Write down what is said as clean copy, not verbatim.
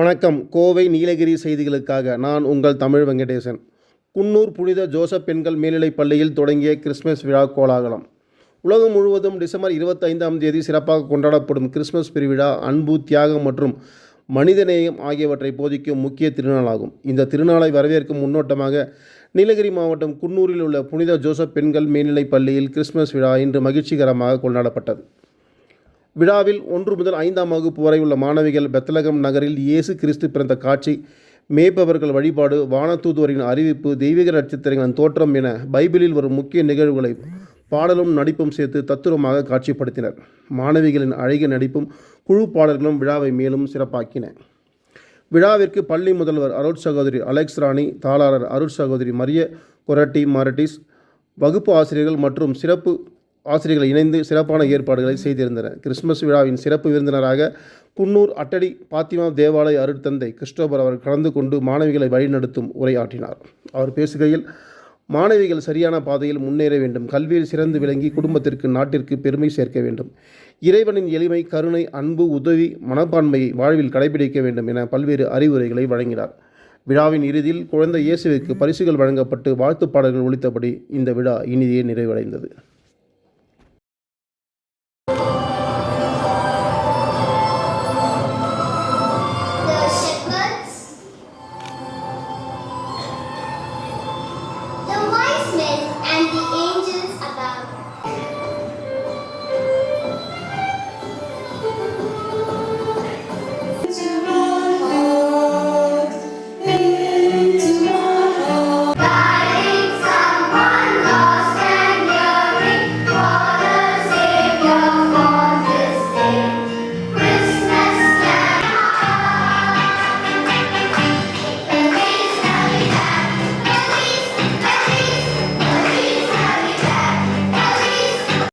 வணக்கம். கோவை நீலகிரி செய்திகளுக்காக நான் உங்கள் தமிழ் வெங்கடேசன். குன்னூர் புனித ஜோசப் பெண்கள் மேல்நிலைப் பள்ளியில் தொடங்கிய கிறிஸ்துமஸ் விழா கோலாகலம். உலகம் முழுவதும் டிசம்பர் 25ஆம் தேதி சிறப்பாக கொண்டாடப்படும் கிறிஸ்துமஸ் பெருவிழா அன்பு, தியாகம் மற்றும் மனிதநேயம் ஆகியவற்றை போதிக்கும் முக்கிய திருநாளாகும். இந்த திருநாளை வரவேற்கும் முன்னோட்டமாக நீலகிரி மாவட்டம் குன்னூரில் உள்ள புனித ஜோசப் பெண்கள் மேல்நிலைப் பள்ளியில் கிறிஸ்துமஸ் விழா இன்று மகிழ்ச்சிகரமாக கொண்டாடப்பட்டது. விழாவில் 1 முதல் 5ஆம் வகுப்பு வரை உள்ள மாணவிகள் பெத்லகம் நகரில் இயேசு கிறிஸ்து பிறந்த காட்சி, மேய்ப்பவர்கள் வழிபாடு, வானதூதுவரின் அறிவிப்பு, தெய்வீக நட்சத்திரங்களின் தோற்றம் என பைபிளில் வரும் முக்கிய நிகழ்வுகளை பாடலும் நடிப்பும் சேர்த்து தத்துரமாக காட்சிப்படுத்தினர். மாணவிகளின் அழகிய நடிப்பும் குழு பாடல்களும் விழாவை மேலும் சிறப்பாக்கின. விழாவிற்கு பள்ளி முதல்வர் அருட்சகோதரி அலெக்ஸ் ராணி, தாளாளர் அருட்சகோதரி மரிய கொரட்டி மாரட்டிஸ், வகுப்பு ஆசிரியர்கள் மற்றும் சிறப்பு ஆசிரியர்கள் இணைந்து சிறப்பான ஏற்பாடுகளை செய்திருந்தனர். கிறிஸ்துமஸ் விழாவின் சிறப்பு விருந்தினராக குன்னூர் அட்டடி பாத்திமா தேவாலய அருட்தந்தை கிறிஸ்டோபர் அவர் கலந்து கொண்டு மாணவிகளை வழிநடத்தும் உரையாற்றினார். அவர் பேசுகையில், மாணவிகள் சரியான பாதையில் முன்னேற வேண்டும், கல்வியில் சிறந்து விளங்கி குடும்பத்திற்கு, நாட்டிற்கு பெருமை சேர்க்க வேண்டும், இறைவனின் எளிமை, கருணை, அன்பு, உதவி மனப்பான்மையை வாழ்வில் கடைபிடிக்க வேண்டும் என பல்வேறு அறிவுரைகளை வழங்கினார். விழாவின் இறுதியில் குழந்தை இயேசுவிற்கு பரிசுகள் வழங்கப்பட்டு வாழ்த்து பாடல்கள் ஒலித்தபடி இந்த விழா இனிதே நிறைவடைந்தது.